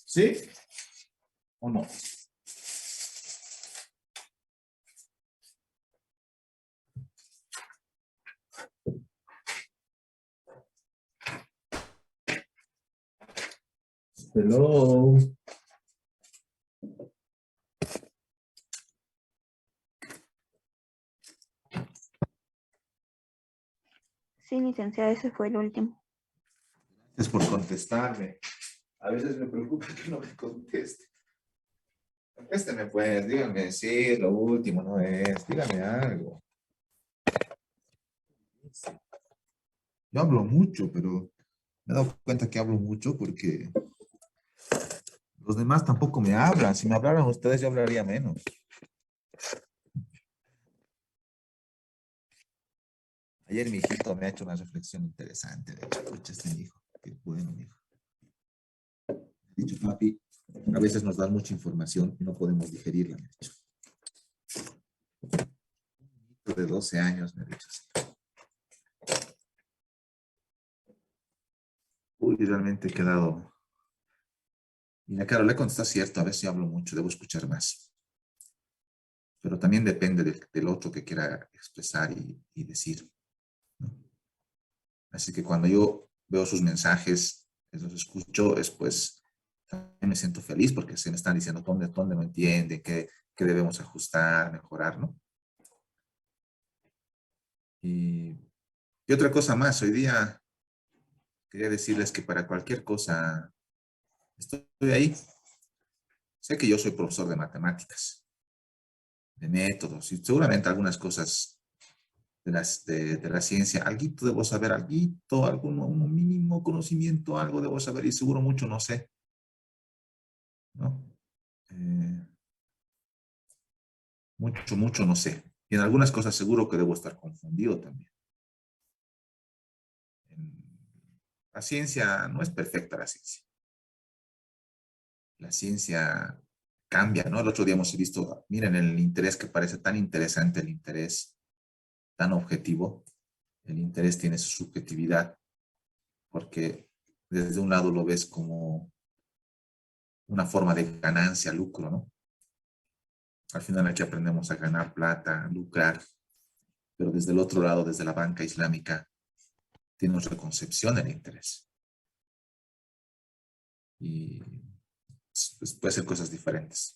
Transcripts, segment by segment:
¿Sí o no? Hello. Sí, licenciada, ese fue el último. Gracias por contestarme. A veces me preocupa que no me conteste. Contésteme pues, dígame, sí, lo último no es, dígame algo. Yo hablo mucho, pero me he dado cuenta que hablo mucho porque los demás tampoco me hablan. Si me hablaran ustedes, yo hablaría menos. Ayer mi hijito me ha hecho una reflexión interesante. De hecho, escucha este mi hijo. Qué bueno, mi hijo. Me ha dicho, papi, a veces nos dan mucha información y no podemos digerirla, me ha dicho. De 12 años, me ha dicho así. Uy, realmente he quedado. Mira, claro, le contesta cierto, a veces yo hablo mucho, debo escuchar más. Pero también depende del otro que quiera expresar y decir, ¿no? Así que cuando yo veo sus mensajes, los escucho, después también me siento feliz porque se me están diciendo dónde no entienden, qué debemos ajustar, mejorar, ¿no? Y otra cosa más, hoy día quería decirles que para cualquier cosa estoy ahí. Sé que yo soy profesor de matemáticas, de métodos, y seguramente algunas cosas de la ciencia, alguito debo saber, alguito, un mínimo conocimiento, algo debo saber, y seguro mucho no sé, ¿no? Eh, mucho no sé. Y en algunas cosas seguro que debo estar confundido también. La ciencia no es perfecta, la ciencia. La ciencia cambia, ¿no? El otro día hemos visto, miren, el interés que parece tan interesante, el interés tan objetivo, el interés tiene su subjetividad, porque desde un lado lo ves como una forma de ganancia, lucro, ¿no? Al final aquí aprendemos a ganar plata, lucrar, pero desde el otro lado, desde la banca islámica, tiene otra concepción del interés. Y pues, puede ser cosas diferentes.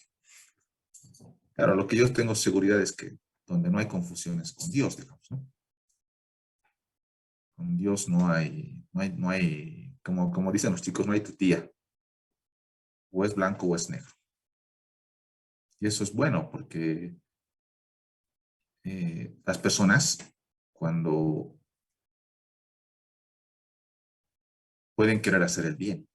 Claro, lo que yo tengo seguridad es que donde no hay confusiones con Dios, digamos, ¿no? Con Dios no hay, como dicen los chicos, no hay tutía. O es blanco o es negro. Y eso es bueno porque las personas, cuando pueden querer hacer el bien,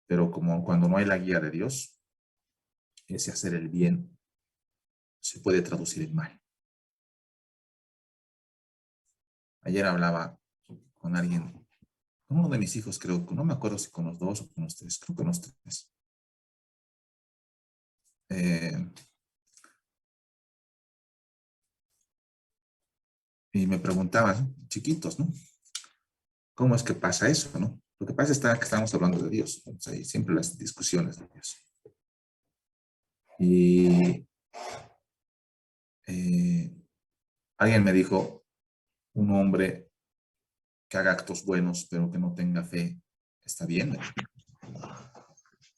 pero como cuando no hay la guía de Dios, ese hacer el bien se puede traducir en mal. Ayer hablaba con alguien, con uno de mis hijos, creo, no me acuerdo si con los dos o con los tres, creo que con los tres. Y me preguntaban, chiquitos, ¿no? ¿Cómo es que pasa eso, no? Lo que pasa es que estamos hablando de Dios, ¿no? O sea, y siempre las discusiones de Dios. Y alguien me dijo, un hombre que haga actos buenos, pero que no tenga fe, está bien.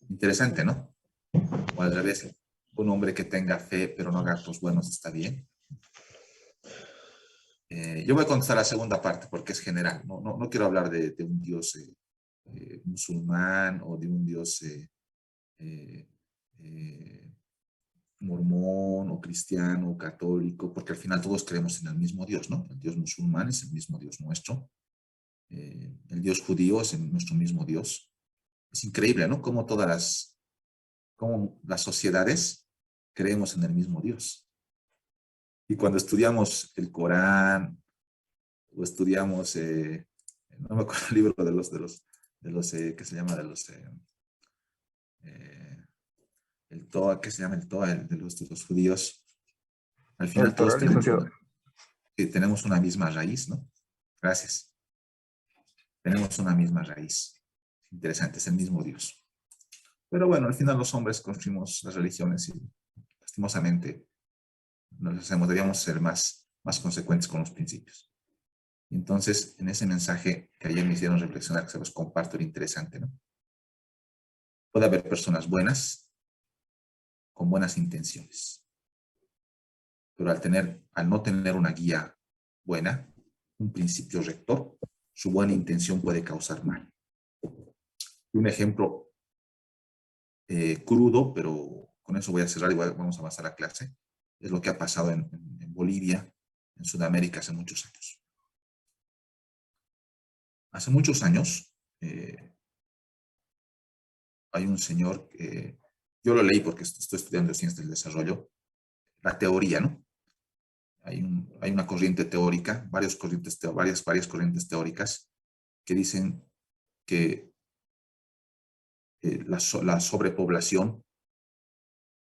Interesante, ¿no? O al revés, un hombre que tenga fe, pero no haga actos buenos, está bien. Yo voy a contestar la segunda parte porque es general. No quiero hablar de un Dios musulmán o de un Dios eh, eh, mormón o cristiano o católico, porque al final todos creemos en el mismo Dios, ¿no? El Dios musulmán es el mismo Dios nuestro. El Dios judío es nuestro mismo Dios. Es increíble, ¿no? Como las sociedades creemos en el mismo Dios. Y cuando estudiamos el Corán o estudiamos, no me acuerdo el libro que se llama eh, el Toa, que se llama el Toa, de los judíos, al final El todos Torah, licenciado. tenemos una misma raíz, ¿no? Gracias. Tenemos una misma raíz. Interesante, es el mismo Dios. Pero bueno, al final los hombres construimos las religiones y lastimosamente nos hacemos, debíamos ser más consecuentes con los principios. Entonces, en ese mensaje que ayer me hicieron reflexionar, que se los comparto, era interesante, ¿no? Puede haber personas buenas con buenas intenciones, pero al no tener una guía buena, un principio rector, su buena intención puede causar mal. Un ejemplo crudo, pero con eso voy a cerrar y vamos a avanzar a la clase, es lo que ha pasado en Bolivia, en Sudamérica hace muchos años. Hace muchos años hay un señor, yo lo leí porque estoy estudiando ciencias del desarrollo, la teoría, ¿no? Hay una corriente teórica, varias corrientes teóricas que dicen que la sobrepoblación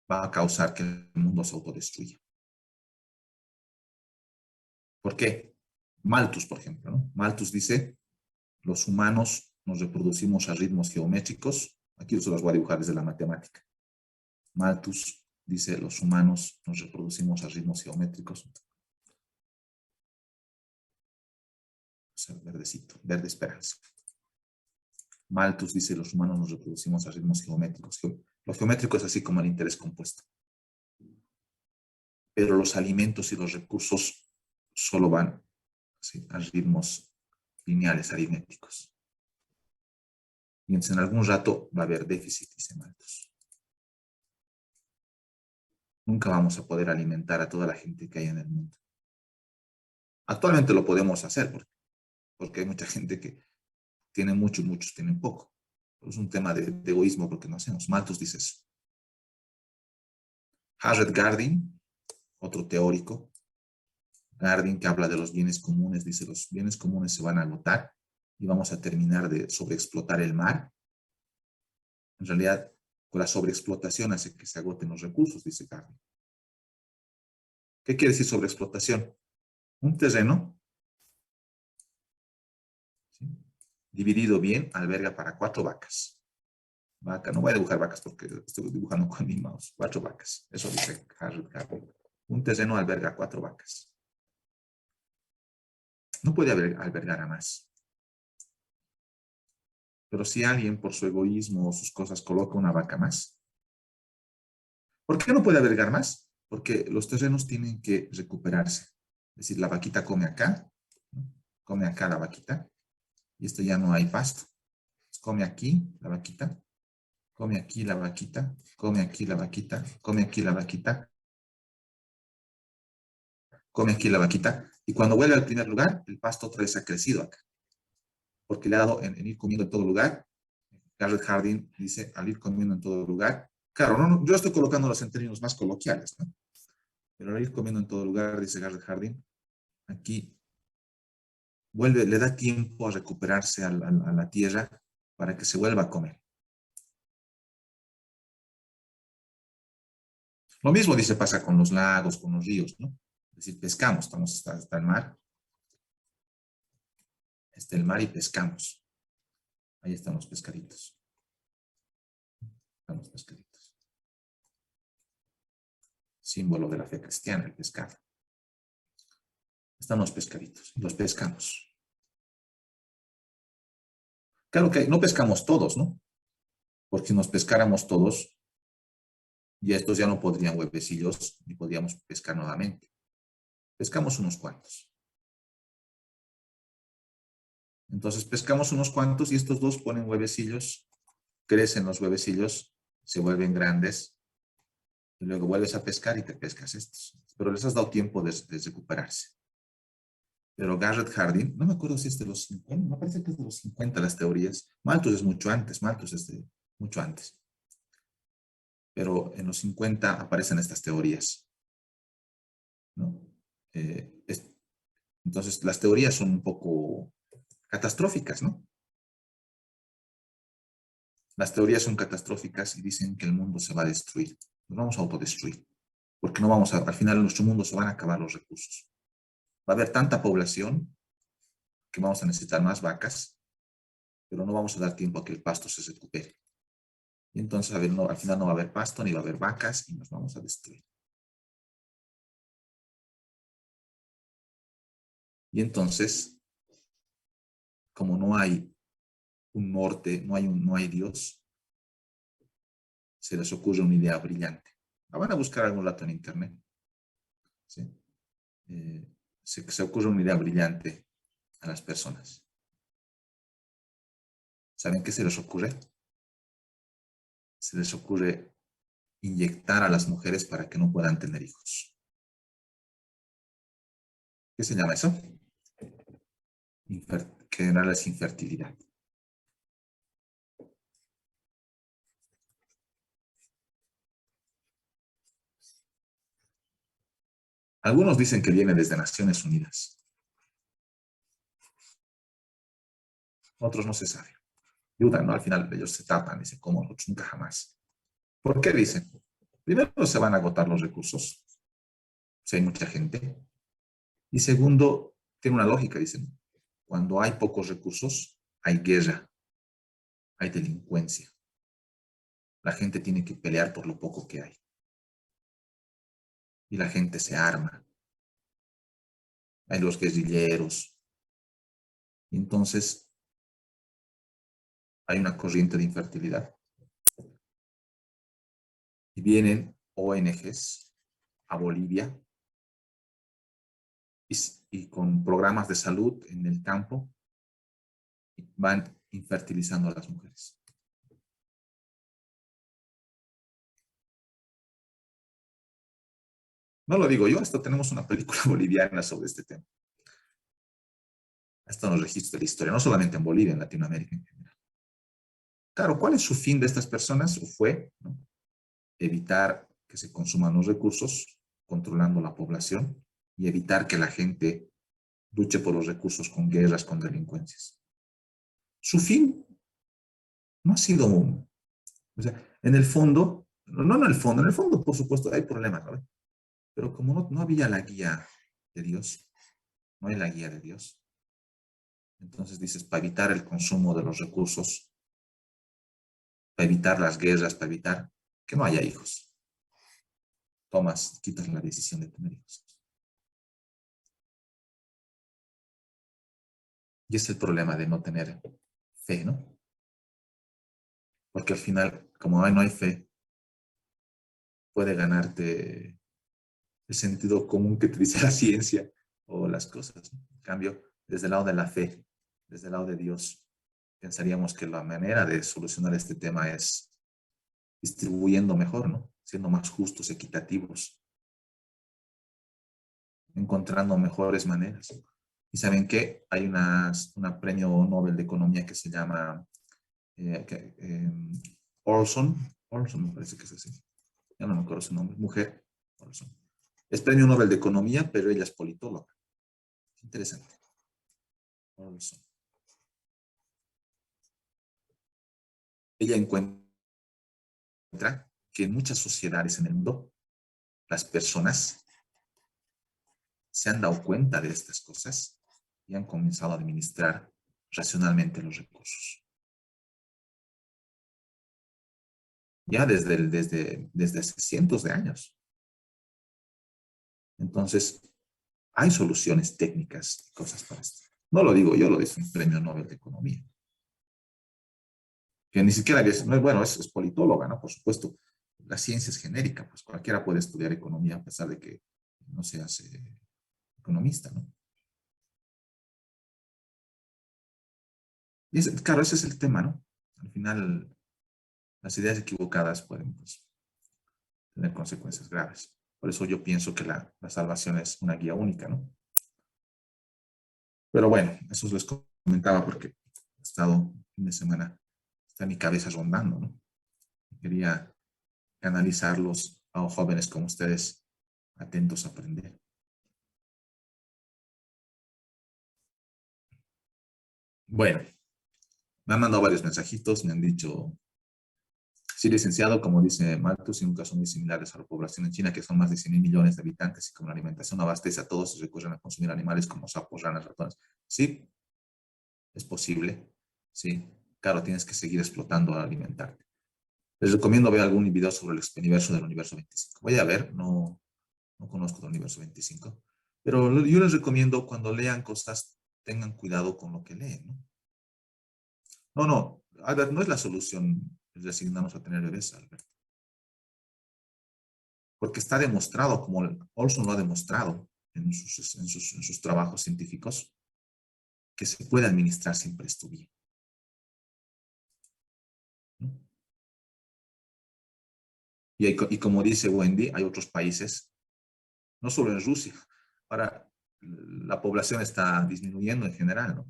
va a causar que el mundo se autodestruya. ¿Por qué? Malthus, por ejemplo, ¿no? Malthus dice, los humanos nos reproducimos a ritmos geométricos. Aquí se los voy a dibujar desde la matemática. Malthus dice, los humanos nos reproducimos a ritmos geométricos. Verdecito, verde esperanza. Malthus dice, los humanos nos reproducimos a ritmos geométricos. Lo geométrico es así como el interés compuesto. Pero los alimentos y los recursos solo van ¿sí? a ritmos lineales, aritméticos. Y en algún rato va a haber déficit, dice Malthus. Nunca vamos a poder alimentar a toda la gente que hay en el mundo. Actualmente lo podemos hacer porque hay mucha gente que tiene mucho y muchos tienen poco. Es un tema de egoísmo porque no hacemos. Malthus dice eso. Harriet Gardin, otro teórico, Gardin, que habla de los bienes comunes, dice los bienes comunes se van a agotar y vamos a terminar de sobreexplotar el mar. En realidad, con la sobreexplotación hace que se agoten los recursos, dice Gardin. ¿Qué quiere decir sobreexplotación? Un terreno ¿sí? dividido bien alberga para 4 vacas. No voy a dibujar vacas porque estoy dibujando con mi mouse. 4 vacas. Eso dice Harriet Gardin. Un terreno alberga 4 vacas. No puede albergar a más. Pero si alguien por su egoísmo o sus cosas coloca una vaca más, ¿por qué no puede albergar más? Porque los terrenos tienen que recuperarse. Es decir, la vaquita come acá, ¿no? Come acá la vaquita, y esto ya no hay pasto. Come aquí la vaquita, come aquí la vaquita, come aquí la vaquita, come aquí la vaquita, come aquí la vaquita, y cuando vuelve al primer lugar, el pasto otra vez ha crecido acá, porque le ha dado en ir comiendo en todo lugar. Garrett Hardin dice, al ir comiendo en todo lugar, claro, yo estoy colocándolos en términos más coloquiales, ¿no? Pero al ir comiendo en todo lugar, dice Garrett Hardin, aquí le da tiempo a recuperarse a la tierra para que se vuelva a comer. Lo mismo dice pasa con los lagos, con los ríos, ¿no? Es decir, pescamos, está el mar. Está el mar y pescamos. Ahí están los pescaditos. Están los pescaditos. Símbolo de la fe cristiana, el pescado. Están los pescaditos. Los pescamos. Claro que no pescamos todos, ¿no? Porque si nos pescáramos todos, y estos ya no podrían huevecillos, ni podríamos pescar nuevamente. Pescamos unos cuantos. Entonces pescamos unos cuantos y estos dos ponen huevecillos, crecen los huevecillos, se vuelven grandes, y luego vuelves a pescar y te pescas estos. Pero les has dado tiempo de recuperarse. Pero Garrett Hardin, no me acuerdo si es de los 50, me parece que es de los 50 las teorías. Malthus es mucho antes, Malthus es de mucho antes. Pero en los 50 aparecen estas teorías, ¿no? Entonces, las teorías son un poco catastróficas, ¿no? Las teorías son catastróficas y dicen que el mundo se va a destruir. Nos vamos a autodestruir. Porque no vamos al final en nuestro mundo se van a acabar los recursos. Va a haber tanta población que vamos a necesitar más vacas pero no vamos a dar tiempo a que el pasto se recupere. Y entonces, a ver, no, al final no va a haber pasto, ni va a haber vacas, y nos vamos a destruir. Y entonces, como no hay un norte, no hay Dios, se les ocurre una idea brillante. La van a buscar algún rato en internet. ¿Sí? Se ocurre una idea brillante a las personas. ¿Saben qué se les ocurre? Se les ocurre inyectar a las mujeres para que no puedan tener hijos. ¿Qué se llama eso? Generarles infertilidad. Algunos dicen que viene desde Naciones Unidas. Otros no se sabe. Dudan, ¿no? Al final ellos se tapan, dicen, ¿cómo? Nosotros nunca jamás. ¿Por qué dicen? Primero, se van a agotar los recursos, si hay mucha gente. Y segundo, tiene una lógica, dicen, cuando hay pocos recursos, hay guerra, hay delincuencia. La gente tiene que pelear por lo poco que hay. Y la gente se arma. Hay los guerrilleros. Y entonces, hay una corriente de infertilidad. Y vienen ONGs a Bolivia y con programas de salud en el campo van infertilizando a las mujeres. No lo digo yo, hasta tenemos una película boliviana sobre este tema. Esto nos registra la historia, no solamente en Bolivia, en Latinoamérica en general. Claro, ¿cuál es su fin de estas personas? Fue, ¿no?, evitar que se consuman los recursos, controlando la población, y evitar que la gente luche por los recursos con guerras, con delincuencias. Su fin no ha sido o sea, en el fondo, no en el fondo, por supuesto, hay problemas, ¿no? Pero como no había la guía de Dios, no hay la guía de Dios, entonces dices, para evitar el consumo de los recursos, para evitar las guerras, para evitar que no haya hijos, quitas la decisión de tener hijos. Y es el problema de no tener fe, ¿no? Porque al final, como no hay fe, puede ganarte el sentido común que te dice la ciencia o las cosas, ¿no? En cambio, desde el lado de la fe, desde el lado de Dios, pensaríamos que la manera de solucionar este tema es distribuyendo mejor, ¿no? Siendo más justos, equitativos, encontrando mejores maneras. ¿Y saben qué? Hay una premio Nobel de Economía que se llama Orson me parece que es así. Ya no me acuerdo su nombre. Mujer, Orson. Es premio Nobel de Economía, pero ella es politóloga. Interesante. Orson. Ella encuentra que en muchas sociedades en el mundo, las personas se han dado cuenta de estas cosas y han comenzado a administrar racionalmente los recursos. Ya desde hace cientos de años. Entonces, hay soluciones técnicas y cosas para esto. No lo digo yo, lo dice un premio Nobel de Economía. Que ni siquiera es, bueno, es politóloga, ¿no? Por supuesto, la ciencia es genérica, pues cualquiera puede estudiar economía a pesar de que no seas economista, ¿no? Y claro, ese es el tema, ¿no? Al final, las ideas equivocadas pueden, pues, tener consecuencias graves. Por eso yo pienso que la salvación es una guía única, ¿no? Pero bueno, eso les comentaba porque he estado fin de semana, está en mi cabeza rondando, ¿no? Quería canalizarlos a jóvenes como ustedes, atentos a aprender. Bueno, me han mandado varios mensajitos, me han dicho, sí, licenciado, como dice Malthus, y nunca son muy similares a la población en China, que son más de 100 millones de habitantes, y como la alimentación no abastece a todos, se recurren a consumir animales como sapos, ranas, ratones. Sí, es posible, sí. claro, tienes que seguir explotando al alimentarte. Les recomiendo ver algún video sobre el universo del universo 25. Voy a ver, no conozco del universo 25, pero yo les recomiendo cuando lean cosas, tengan cuidado con lo que leen, ¿no? No, Albert, no es la solución resignarnos a tener bebés, Albert. Porque está demostrado, como Olson lo ha demostrado en sus trabajos científicos, que se puede administrar siempre esto bien, ¿no? Y como dice Wendy, hay otros países, no solo en Rusia, ahora la población está disminuyendo en general, ¿no?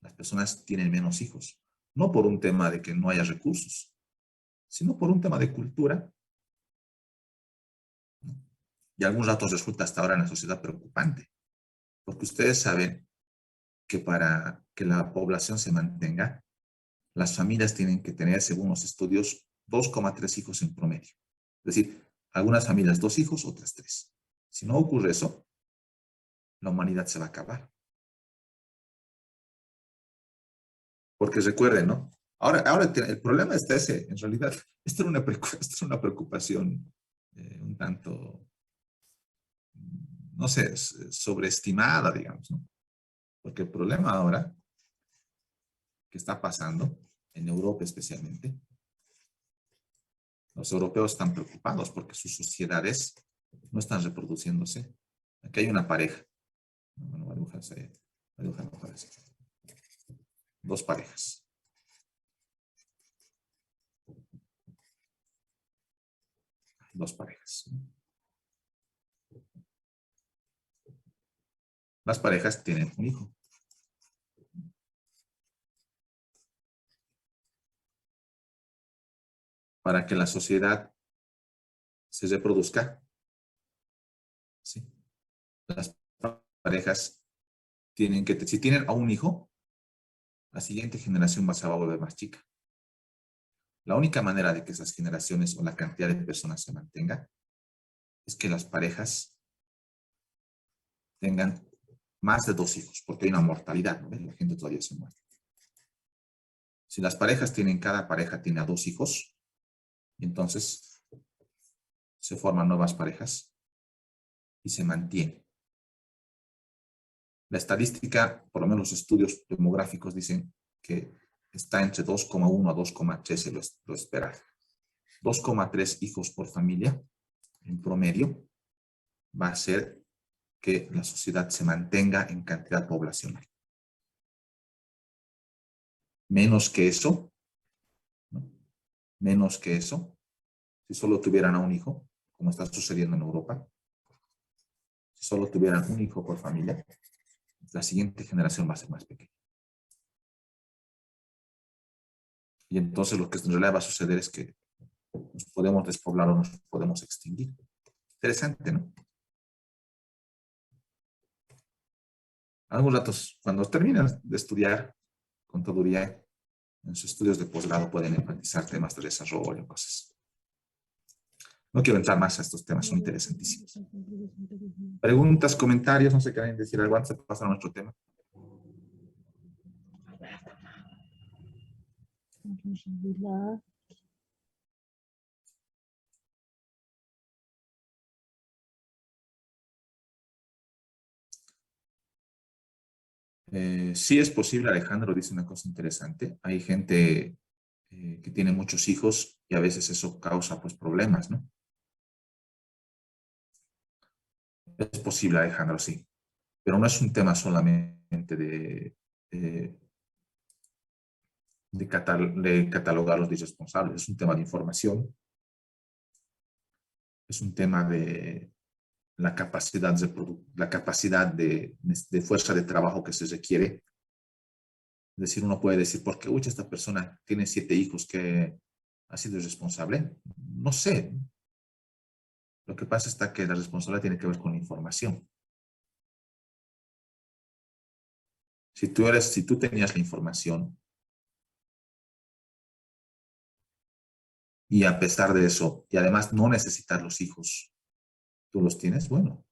Las personas tienen menos hijos, no por un tema de que no haya recursos, sino por un tema de cultura, ¿no? Y algunos datos resulta hasta ahora en la sociedad preocupante, porque ustedes saben que para que la población se mantenga, las familias tienen que tener, según los estudios, 2,3 hijos en promedio. Es decir, algunas familias 2 hijos, otras 3. Si no ocurre eso, la humanidad se va a acabar. Porque recuerden, ¿no? Ahora el problema está ese, en realidad, esta es una preocupación un tanto, no sé, sobreestimada, digamos, ¿no? Porque el problema ahora que está pasando, en Europa especialmente, los europeos están preocupados porque sus sociedades no están reproduciéndose. Aquí hay una pareja. Bueno, voy a dibujar mejor así. 2 parejas. Dos parejas. Las parejas tienen un hijo. Para que la sociedad se reproduzca, ¿sí? Las parejas tienen que, si tienen a un hijo, la siguiente generación se va a volver más chica. La única manera de que esas generaciones o la cantidad de personas se mantenga es que las parejas tengan más de 2 hijos, porque hay una mortalidad, ¿no? La gente todavía se muere. Si las parejas tienen, cada pareja tiene a 2 hijos, y entonces se forman nuevas parejas y se mantiene. La estadística, por lo menos los estudios demográficos dicen que está entre 2,1 a 2,3 lo esperado. 2,3 hijos por familia, en promedio, va a hacer que la sociedad se mantenga en cantidad poblacional. Menos que eso, ¿no? Menos que eso, si solo tuvieran a un hijo, como está sucediendo en Europa, si solo tuvieran un hijo por familia, la siguiente generación va a ser más pequeña. Y entonces lo que en realidad va a suceder es que nos podemos despoblar o nos podemos extinguir. Interesante, ¿no? Algunos datos, cuando terminan de estudiar contaduría, en sus estudios de posgrado pueden enfatizar temas de desarrollo, cosas. No quiero entrar más a estos temas, son interesantísimos. Preguntas, comentarios, no sé qué quieren decir algo antes de pasar a nuestro tema. Sí es posible, Alejandro dice una cosa interesante. Hay gente que tiene muchos hijos y a veces eso causa pues problemas, ¿no? Es posible, Alejandro, sí. Pero no es un tema solamente de catalogar los irresponsables, es un tema de información, es un tema de la capacidad de fuerza de trabajo que se requiere. Es decir, uno puede decir, ¿por qué esta persona tiene 7 hijos que ha sido irresponsable? No sé. Lo que pasa es que la responsabilidad tiene que ver con la información. Si tú tenías la información y a pesar de eso, y además no necesitar los hijos, tú los tienes, bueno.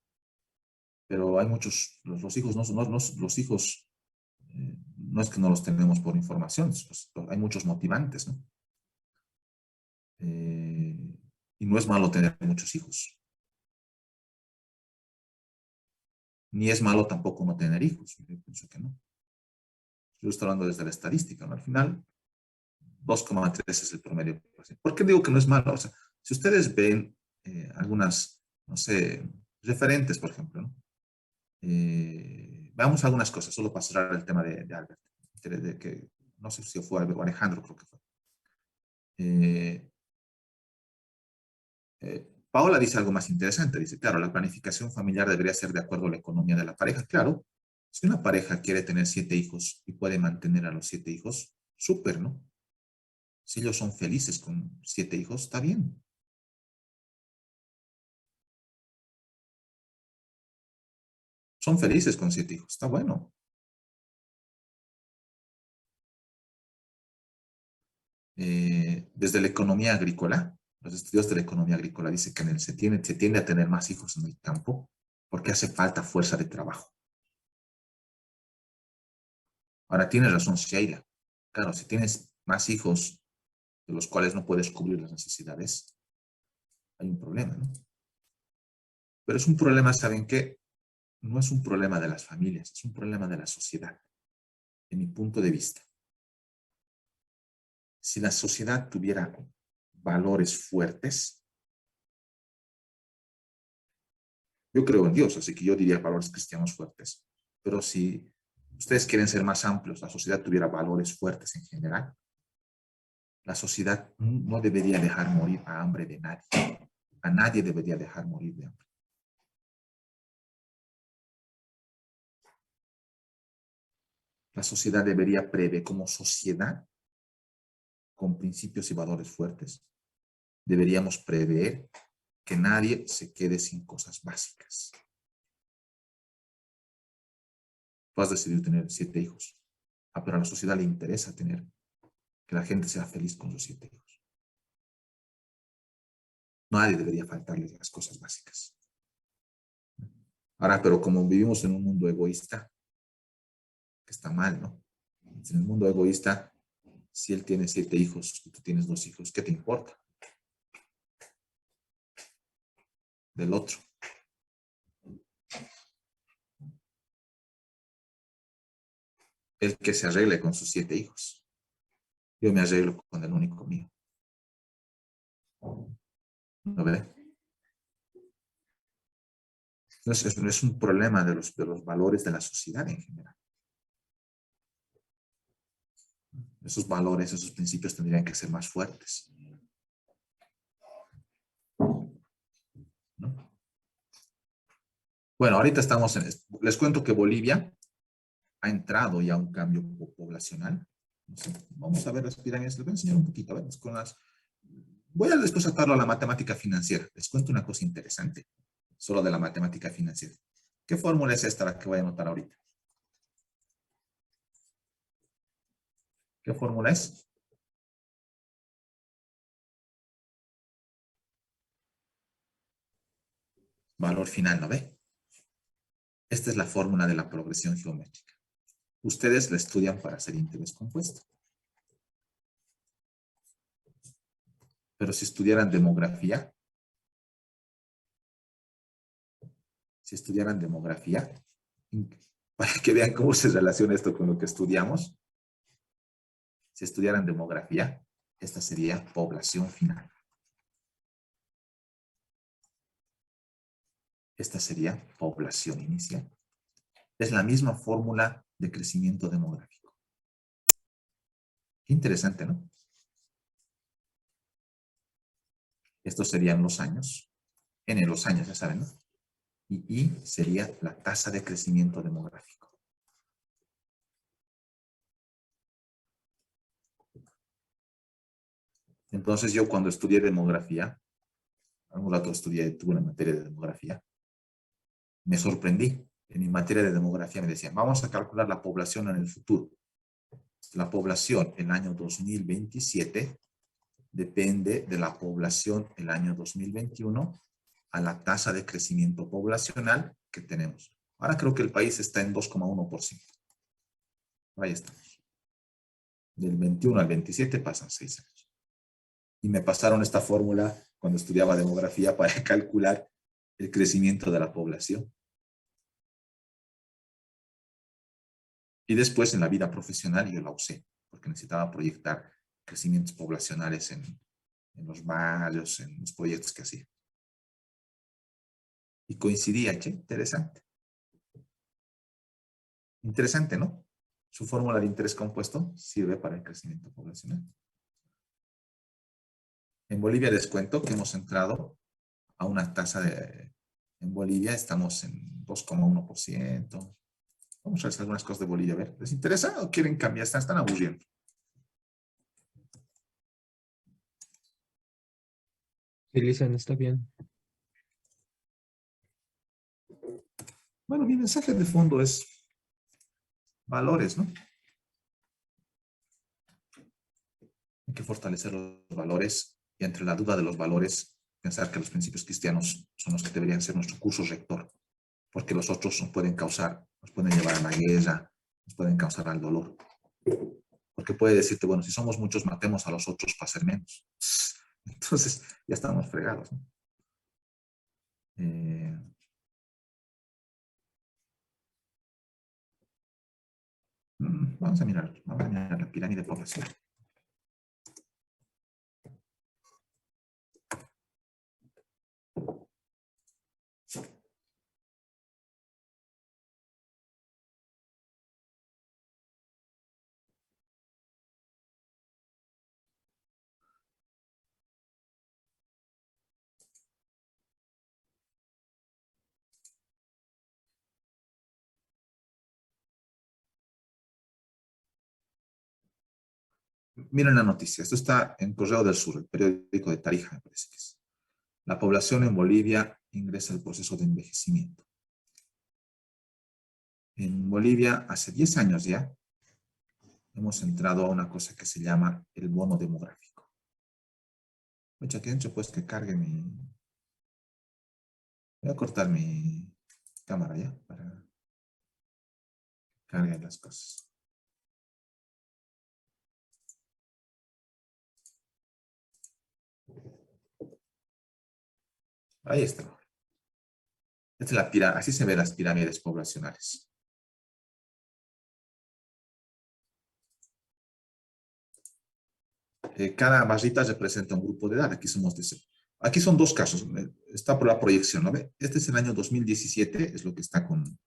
Pero hay muchos, los hijos los hijos no es que no los tenemos por información, pues, hay muchos motivantes, ¿no? Y no es malo tener muchos hijos. Ni es malo tampoco no tener hijos. Yo pienso que no. Yo estoy hablando desde la estadística, ¿no? Al final, 2,3 es el promedio. ¿Por qué digo que no es malo? O sea, si ustedes ven algunas, no sé, referentes, por ejemplo, ¿no? Veamos algunas cosas, solo para cerrar el tema de Albert, de que no sé si fue Albert o Alejandro, creo que fue. Paola dice algo más interesante, dice, claro, la planificación familiar debería ser de acuerdo a la economía de la pareja. Claro, si una pareja quiere tener 7 hijos y puede mantener a los 7 hijos, súper, ¿no? Si ellos son felices con 7 hijos, está bien. Son felices con 7 hijos, está bueno. Desde la economía agrícola, los estudios de la economía agrícola dicen que se tiende a tener más hijos en el campo porque hace falta fuerza de trabajo. Ahora, tiene razón Sheila. Claro, si tienes más hijos de los cuales no puedes cubrir las necesidades, hay un problema, ¿no? Pero es un problema, ¿saben qué? No es un problema de las familias, es un problema de la sociedad, en mi punto de vista. Si la sociedad tuviera valores fuertes, yo creo en Dios, así que yo diría valores cristianos fuertes, pero si ustedes quieren ser más amplios, la sociedad tuviera valores fuertes en general, la sociedad no debería dejar morir a hambre de nadie. A nadie debería dejar morir de hambre. La sociedad debería prever como sociedad, con principios y valores fuertes, deberíamos prever que nadie se quede sin cosas básicas. Tú has decidido tener 7 hijos. Pero a la sociedad le interesa tener que la gente sea feliz con sus 7 hijos. Nadie debería faltarles las cosas básicas. Ahora, pero como vivimos en un mundo egoísta, que está mal, ¿no? En el mundo egoísta, si él tiene 7 hijos y tú tienes 2 hijos, ¿qué te importa? Del otro. El que se arregle con sus 7 hijos. Yo me arreglo con el único mío. ¿No ve? Entonces, es un problema de los valores de la sociedad en general. Esos valores, esos principios tendrían que ser más fuertes, ¿no? Bueno, ahorita estamos les cuento que Bolivia ha entrado ya a un cambio poblacional. Vamos a ver las pirámides, les voy a enseñar un poquito, a ver, voy a después sacarlo a la matemática financiera. Les cuento una cosa interesante, solo de la matemática financiera. ¿Qué fórmula es esta la que voy a anotar ahorita? ¿Qué fórmula es? Valor final, ¿no ve? Esta es la fórmula de la progresión geométrica. Ustedes la estudian para hacer interés compuesto. Pero si estudiaran demografía, para que vean cómo se relaciona esto con lo que estudiamos, si estudiaran demografía, esta sería población final. Esta sería población inicial. Es la misma fórmula de crecimiento demográfico. Qué interesante, ¿no? Estos serían los años. N los años, ya saben, ¿no? Y I sería la tasa de crecimiento demográfico. Entonces yo cuando estudié demografía, algún rato tuve una materia de demografía, me sorprendí. En mi materia de demografía me decían, vamos a calcular la población en el futuro. La población en el año 2027 depende de la población el año 2021 a la tasa de crecimiento poblacional que tenemos. Ahora creo que el país está en 2,1%. Ahí estamos. Del 21 al 27 pasan 6 años. Y me pasaron esta fórmula cuando estudiaba demografía para calcular el crecimiento de la población. Y después en la vida profesional yo la usé, porque necesitaba proyectar crecimientos poblacionales en los barrios, en los proyectos que hacía. Y coincidía, che, interesante. Interesante, ¿no? Su fórmula de interés compuesto sirve para el crecimiento poblacional. En Bolivia les cuento que hemos entrado a una tasa de... En Bolivia estamos en 2,1%. Vamos a ver algunas cosas de Bolivia. A ver, ¿les interesa o quieren cambiar? Están aburriendo. Sí, Lisan, está bien. Bueno, mi mensaje de fondo es valores, ¿no? Hay que fortalecer los valores y entre la duda de los valores, pensar que los principios cristianos son los que deberían ser nuestro curso rector, porque los otros nos pueden causar, nos pueden llevar a la guerra, nos pueden causar al dolor. Porque puede decirte, bueno, si somos muchos, matemos a los otros para ser menos. Entonces, ya estamos fregados, ¿no? Vamos a mirar la pirámide poblacional. Miren la noticia, esto está en Correo del Sur, el periódico de Tarija, me parece que es. La población en Bolivia ingresa al proceso de envejecimiento. En Bolivia, hace 10 años ya, hemos entrado a una cosa que se llama el bono demográfico. Mucha que entro, pues que cargue mi... Voy a cortar mi cámara ya para que cargue las cosas. Ahí está. Esta es la pirámide, así se ven las pirámides poblacionales. Cada barrita representa un grupo de edad. Aquí somos de ese. Aquí son dos casos. Está por la proyección, ¿no ve? Este es el año 2017, es lo que está con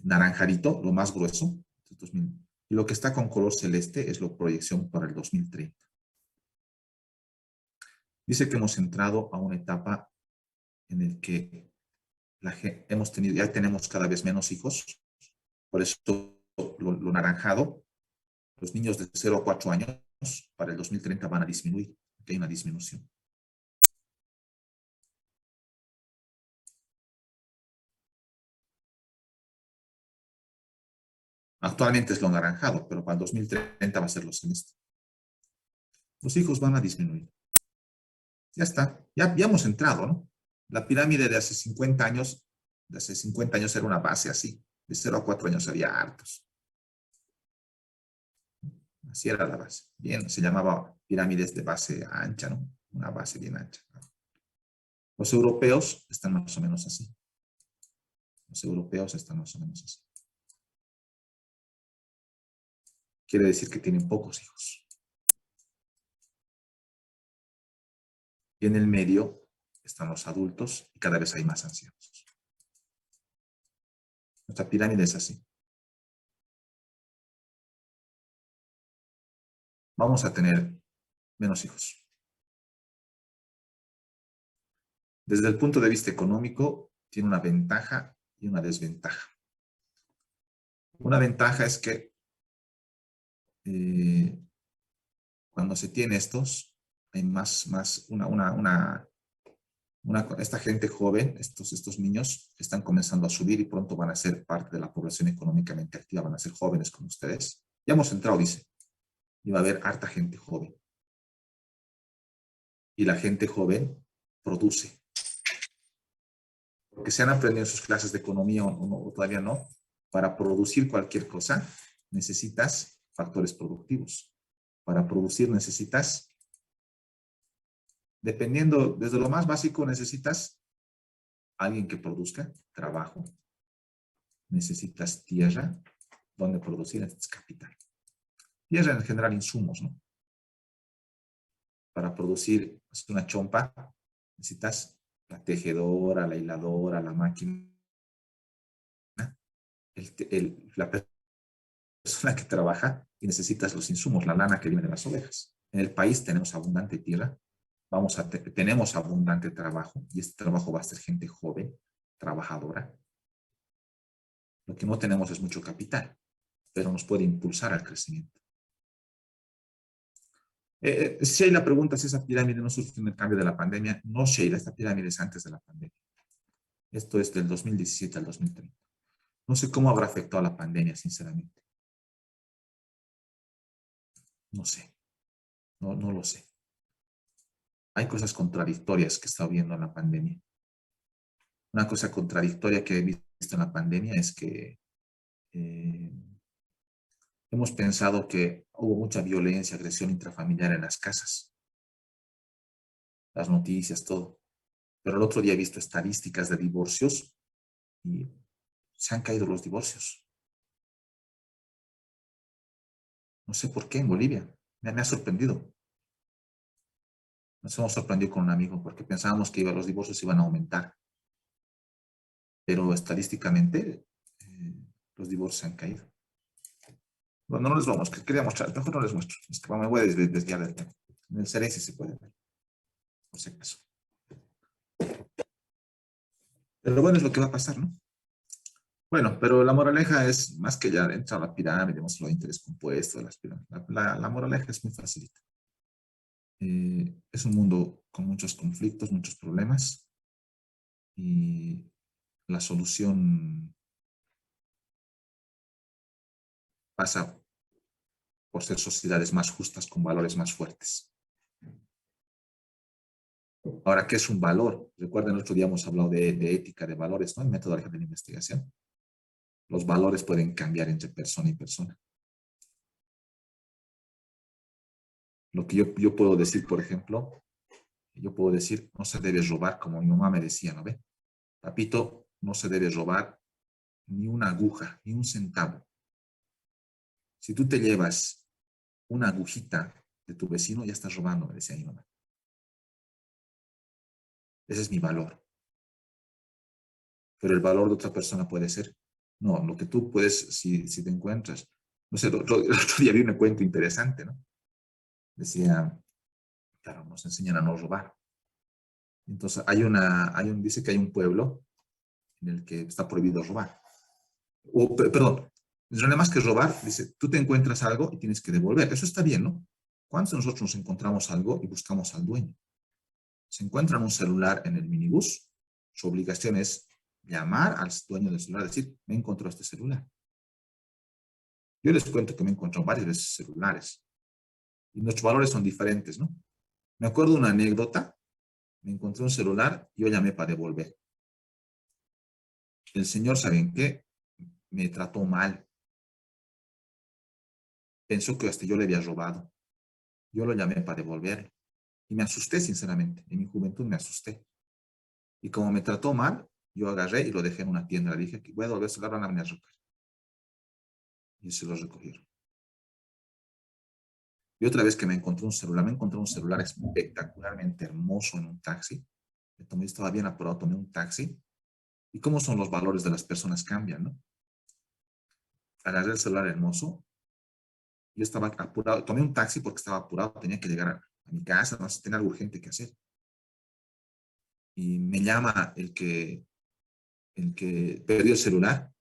naranjarito, lo más grueso. Y lo que está con color celeste es la proyección para el 2030. Dice que hemos entrado a una etapa en la que ya tenemos cada vez menos hijos. Por eso lo naranjado, los niños de 0 a 4 años para el 2030 van a disminuir, porque hay una disminución. Actualmente es lo naranjado, pero para el 2030 va a ser lo celeste. Los hijos van a disminuir. Ya está, ya hemos entrado, ¿no? La pirámide de hace 50 años, era una base así. De 0 a 4 años había hartos. Así era la base. Bien, se llamaba pirámides de base ancha, ¿no? Una base bien ancha. Los europeos están más o menos así. Los europeos están más o menos así. Quiere decir que tienen pocos hijos. Y en el medio están los adultos y cada vez hay más ancianos. Nuestra pirámide es así. Vamos a tener menos hijos. Desde el punto de vista económico, tiene una ventaja y una desventaja. Una ventaja es que cuando se tiene estos, hay esta gente joven, estos niños están comenzando a subir y pronto van a ser parte de la población económicamente activa, van a ser jóvenes como ustedes. Ya hemos entrado, dice, y va a haber harta gente joven. Y la gente joven produce. Porque se han aprendido en sus clases de economía o todavía no, para producir cualquier cosa necesitas factores productivos. Para producir necesitas, dependiendo, desde lo más básico necesitas alguien que produzca trabajo, necesitas tierra, donde producir, necesitas capital. Tierra en general insumos, ¿no? Para producir una chompa necesitas la tejedora, la hiladora, la máquina, la persona que trabaja, y necesitas los insumos, la lana que viene de las ovejas. En el país tenemos abundante tierra, tenemos abundante trabajo, y este trabajo va a ser gente joven, trabajadora. Lo que no tenemos es mucho capital, pero nos puede impulsar al crecimiento. Sheila pregunta si esa pirámide no surgió en el cambio de la pandemia. No, Sheila, esta pirámide es antes de la pandemia. Esto es del 2017 al 2030. No sé cómo habrá afectado a la pandemia, sinceramente. No sé. No lo sé. Hay cosas contradictorias que he estado viendo en la pandemia. Una cosa contradictoria que he visto en la pandemia es que hemos pensado que hubo mucha violencia, agresión intrafamiliar en las casas. Las noticias, todo. Pero el otro día he visto estadísticas de divorcios y se han caído los divorcios. No sé por qué en Bolivia. Me ha sorprendido. Nos hemos sorprendido con un amigo porque pensábamos que los divorcios iban a aumentar. Pero estadísticamente los divorcios han caído. Bueno, no les vamos, que quería mostrar. Mejor no les muestro. Es que me voy a desviar del tema. En el Ceresi se puede ver. Por si acaso. Pero bueno, es lo que va a pasar, ¿no? Bueno, pero la moraleja es, más que ya entrar a la pirámide, lo de interés compuesto, de las pirámides, la moraleja es muy facilita. Es un mundo con muchos conflictos, muchos problemas, y la solución pasa por ser sociedades más justas con valores más fuertes. Ahora, ¿qué es un valor? Recuerden, el otro día hemos hablado de ética, de valores, ¿no? En metodología de la investigación. Los valores pueden cambiar entre persona y persona. Lo que yo puedo decir, por ejemplo, yo puedo decir, no se debe robar, como mi mamá me decía, ¿no ve? Papito, no se debe robar ni una aguja, ni un centavo. Si tú te llevas una agujita de tu vecino, ya estás robando, me decía mi mamá. Ese es mi valor. Pero el valor de otra persona puede ser, no, lo que tú puedes, si te encuentras, no sé, el otro día vi un cuento interesante, ¿no? Decía, claro, nos enseñan a no robar. Entonces, dice que hay un pueblo en el que está prohibido robar. Perdón, no es más que robar, dice, tú te encuentras algo y tienes que devolver. Eso está bien, ¿no? ¿Cuántos de nosotros nos encontramos algo y buscamos al dueño? Se encuentran un celular en el minibús, su obligación es llamar al dueño del celular y decir, me encontró este celular. Yo les cuento que me encontró varias veces celulares y nuestros valores son diferentes, ¿no? Me acuerdo de una anécdota, me encontré un celular y yo llamé para devolver. El señor, ¿saben qué? Me trató mal. Pensó que hasta yo le había robado. Yo lo llamé para devolverlo. Y me asusté, sinceramente. En mi juventud me asusté. Y como me trató mal, yo agarré y lo dejé en una tienda. Le dije que voy a devolver el celular, van a venir a robar. Y se lo recogieron. Y otra vez que me encontré un celular espectacularmente hermoso en un taxi. Estaba bien apurado, tomé un taxi. ¿Y cómo son los valores de las personas cambian, no? Agarré el celular hermoso. Yo estaba apurado, tomé un taxi porque estaba apurado, tenía que llegar a mi casa, no sé, tenía algo urgente que hacer. Y me llama el que perdió el celular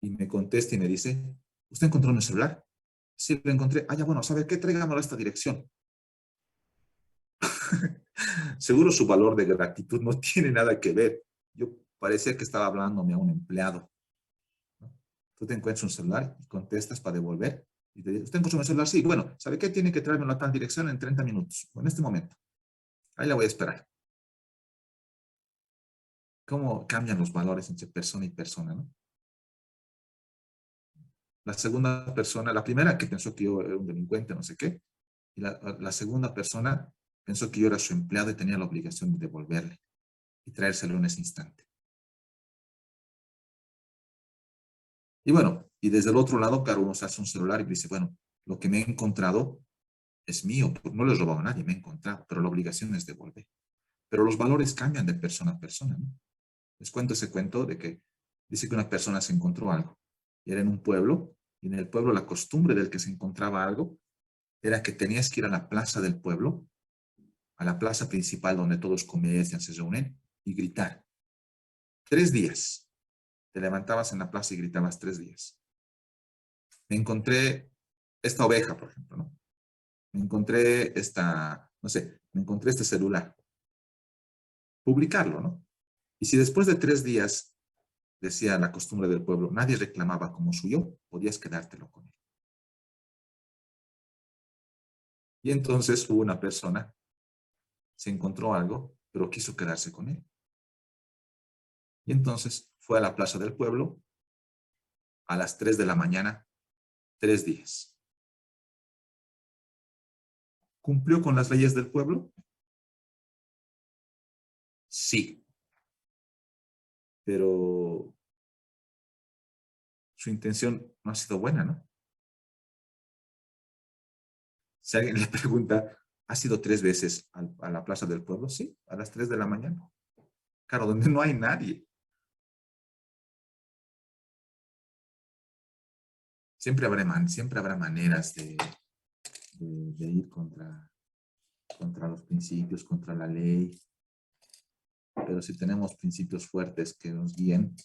y me contesta y me dice, ¿usted encontró mi celular? Sí, lo encontré. Ah, ya, bueno, ¿sabe qué? Tráigamelo a esta dirección. Seguro su valor de gratitud no tiene nada que ver. Yo parecía que estaba hablándome a un empleado, ¿no? Tú te encuentras un celular y contestas para devolver y te dice, ¿usted encontró mi celular? Sí, bueno, ¿sabe qué? Tiene que traerme a tal dirección en 30 minutos, o en este momento. Ahí la voy a esperar. ¿Cómo cambian los valores entre persona y persona, no? La segunda persona, la primera que pensó que yo era un delincuente, no sé qué, y la segunda persona pensó que yo era su empleado y tenía la obligación de devolverle y traérselo en ese instante. Y bueno, y desde el otro lado, claro, uno se hace un celular y dice, bueno, lo que me he encontrado es mío, no le he robado a nadie, me he encontrado, pero la obligación es devolver. Pero los valores cambian de persona a persona, ¿no? Les cuento ese cuento de que dice que una persona se encontró algo y era en un pueblo, y en el pueblo la costumbre del que se encontraba algo era que tenías que ir a la plaza del pueblo, a la plaza principal donde todos comercian, se reúnen, y gritar. 3 días. Te levantabas en la plaza y gritabas 3 días. Me encontré esta oveja, por ejemplo, ¿no? Me encontré esta, no sé, me encontré este celular. Publicarlo, ¿no? Y si después de 3 días, decía la costumbre del pueblo, nadie reclamaba como suyo, podías quedártelo con él. Y entonces hubo una persona, se encontró algo, pero quiso quedarse con él. Y entonces fue a la plaza del pueblo a las 3 de la mañana, 3 días. ¿Cumplió con las leyes del pueblo? Sí. Pero su intención no ha sido buena, ¿no? Si alguien le pregunta, ¿has ido 3 veces a la plaza del pueblo? Sí, a las 3 de la mañana. Claro, donde no hay nadie. Siempre habrá maneras de ir contra los principios, contra la ley. Pero si tenemos principios fuertes que nos guíen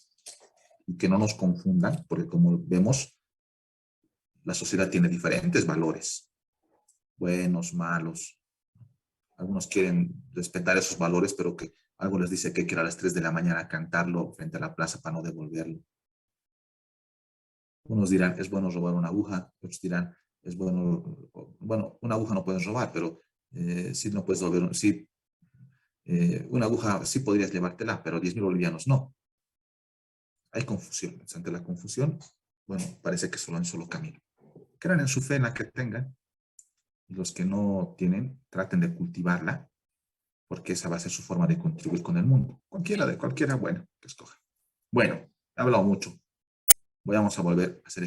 y que no nos confundan, porque como vemos, la sociedad tiene diferentes valores, buenos, malos. Algunos quieren respetar esos valores, pero que algo les dice que hay que ir a las 3 de la mañana a cantarlo frente a la plaza para no devolverlo. Unos dirán, es bueno robar una aguja, otros dirán, es bueno, una aguja no puedes robar, pero sí no puedes robar, sí, una aguja sí podrías llevártela, pero 10.000 bolivianos no. Hay confusión. Ante la confusión, bueno, parece que solo hay un solo camino. Crean en su fe en la que tengan, y los que no tienen, traten de cultivarla, porque esa va a ser su forma de contribuir con el mundo. Cualquiera, bueno, que escoja. Bueno, he hablado mucho. Vamos a volver a hacer